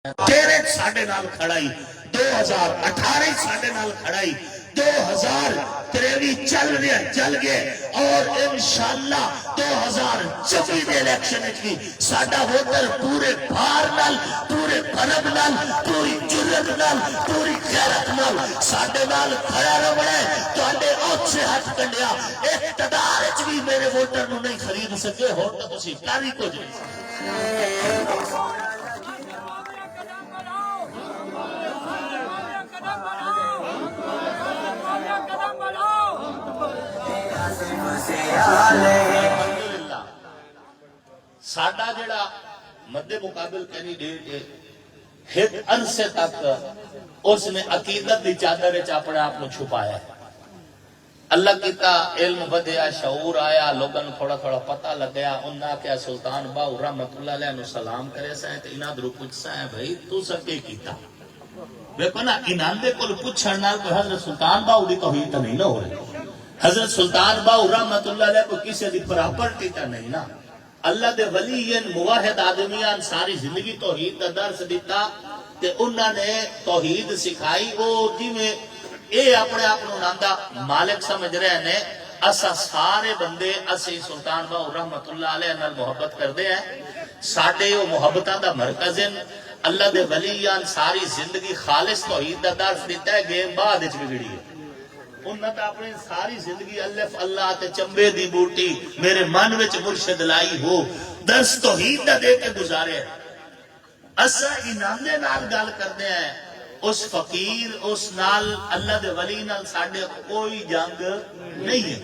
13 ساڈے نال کھڑائی 2018 ساڈے نال کھڑائی 2023 چل گئے اور انشاءاللہ 2024 دے الیکشن بھی ساڈا ووٹر پورے بھار نال پورے بھرم نال پوری جرت نال پوری غیرت نال ساڈے نال کھڑا رہنا ہے۔ تواڈے اوچھے ہاتھ کنڈیا اقتدار وچ بھی میرے ووٹر نو نہیں خرید سکے، ہن تو تسی کر ہی کچھ نہیں۔ ساڈا جڑا مد مقابل کینڈیڈیٹ ہے ایک عرصے تک اس نے عقیدت دی چادر وچ اپنے آپ کو چھپایا ہے۔ اللہ کیتا علم ودیا، شعور آیا، لوگوں تھوڑا تھوڑا پتہ لگیا۔ انہاں کیا سلطان باہو رحمت اللہ علیہ نو سلام کرے سائیں تے انہاں درو پوچھ سائیں بھائی تو سکے کیتا۔ دیکھو نا انہاں دے کول پوچھن نال کوئی حضرت سلطان باہو دی توہین تے نہیں نہ ہو رہی۔ حضرت سلطان باہو رحمت اللہ علیہ کو کسی دی پراپرٹی تے نہیں نا۔ اللہ دے ولیین موحد آدمیان ساری زندگی توحید دا درس دیتا تے انہاں نے توحید سکھائی۔ وہ جی میں اے اپنے آپ کو ناندہ مالک سمجھ رہے ہیں، اسا سارے بندے اسی سلطان باہو رحمت اللہ علیہ نال محبت کر دے ہیں، ساڑھے وہ محبتہ دا مرکز ہیں۔ اللہ دے ولیان ساری زندگی خالص توحید دا درس دیتا ہے، گیم بعد اچھ بگڑی ہے۔ انہاں تا اپنی ساری زندگی الف اللہ تے چمبے دی بوٹی میرے من وچ مرشد لائی ہو درس توحید دا دے کے گزارے ہیں۔ اسا انہاں دے نال گل کردے ہیں، اس فقیر اس نال اللہ دے ولی نال ساڑھے کوئی جنگ نہیں ہے۔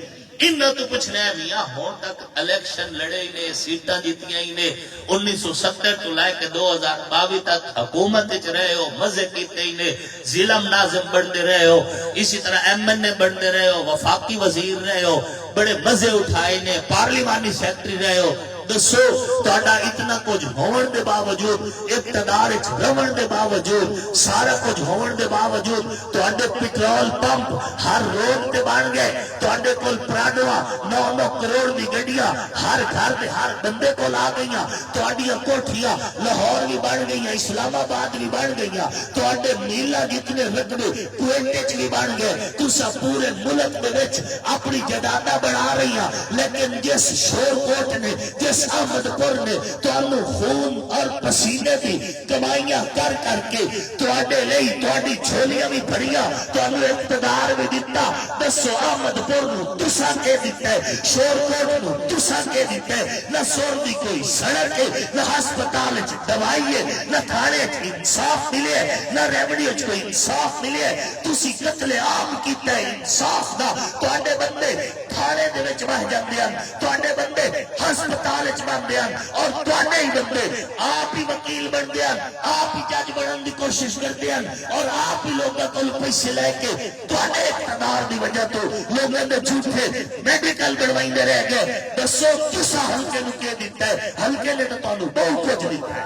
انہاں تو کچھ نہیں میاں ہون تک الیکشن لڑے ہی نے، سیٹاں جیتیاں ہی نے، 1970 تو لائے کے 2022 تک حکومت اچ رہے ہو، مزے کیتے ہی نے، ضلع ناظم بڑھتے رہے ہو، اسی طرح MNA بڑھتے رہے ہو، وفاقی وزیر رہے ہو، بڑے مزے اٹھائے نے، پارلیمانی سیکٹری رہے ہو۔ دسو تہاڈا اتنا کچھ ہون دے باوجود، اقتدار وچ رہن دے باوجود، سارا کچھ ہون دے باوجود تہاڈے پیٹرول پمپ ہر روڈ تے بن گئے، تہاڈے کول پراڈوا 9 کروڑ دی گڈیاں ہر گھر تے ہر بندے کول آ گئیاں، تہاڈیاں کوٹھیاں لاہور بھی بن گئیاں، اسلام آباد بھی بن گئیاں، تہاڈے میلا جتنے رقبے کوئٹے وچ بھی بن گئے، تساں پورے ملک دے وچ اپنی جائیداداں بنا رہیاں، لیکن جس شور کوٹ نے جس احمد پور نے تانوں خون اور پسینے دی کمائیاں کر کر کے تواڈے لئی تواڈی جھولیاں بھی بھریاں، تانوں اقتدار بھی دتا۔ دسو احمد پور نو تساں کے دتا ہے، شور کوٹ نو تساں کے دتا ہے؟ نہ سور دی کوئی سڑک ہے، نہ ہسپتال وچ دوائی ہے، نہ تھانے وچ انصاف ملے ہے، نہ ریونیو وچ کوئی انصاف ملے ہے۔ تسی قتل عام کیتا ہے انصاف دا، تواڈے بندے تھانے دے وچ بہ جاندے ہن، تواڈے بندے ہسپتال وچ بندے ہن، اور تواڈے ہی بندے آپ ہی وکیل بندے ہن، آپ ہی جج بنن دی کوشش کرتے ہیں، اور آپ ہی لوگوں کول پیسے لے کے تواڈے اقتدار دی وجہ تو لوگوں دے جھوٹے میڈیکل بنوائندے رہ گئے۔ دسو تساں ہلکے نو کی دتا ہے؟ ہلکے نے تو تانوں بہت کچھ دتا ہے۔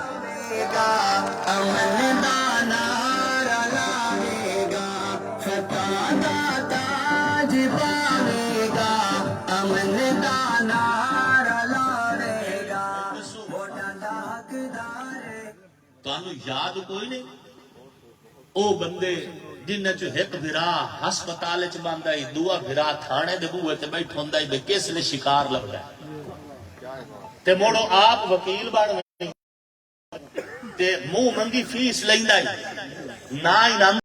امن دا نعرہ لاوے گا، فتح دا تاج پاوے گا، امن دا نعرہ لاوے گا، ووٹاں دا حقدار ہے۔ تانوں یاد کوئی نہیں او بندے جنہ چو ایک بھرا ہسپتال چ باندا ہی، دوسرا بھرا تھانے دے بوئے تے بیٹھا ہوندا ہی، کس نے شکار لبدا ہے تے موڑو آپ وکیل بن تے منہ منگی فیس لیندا ہی، نہ انعام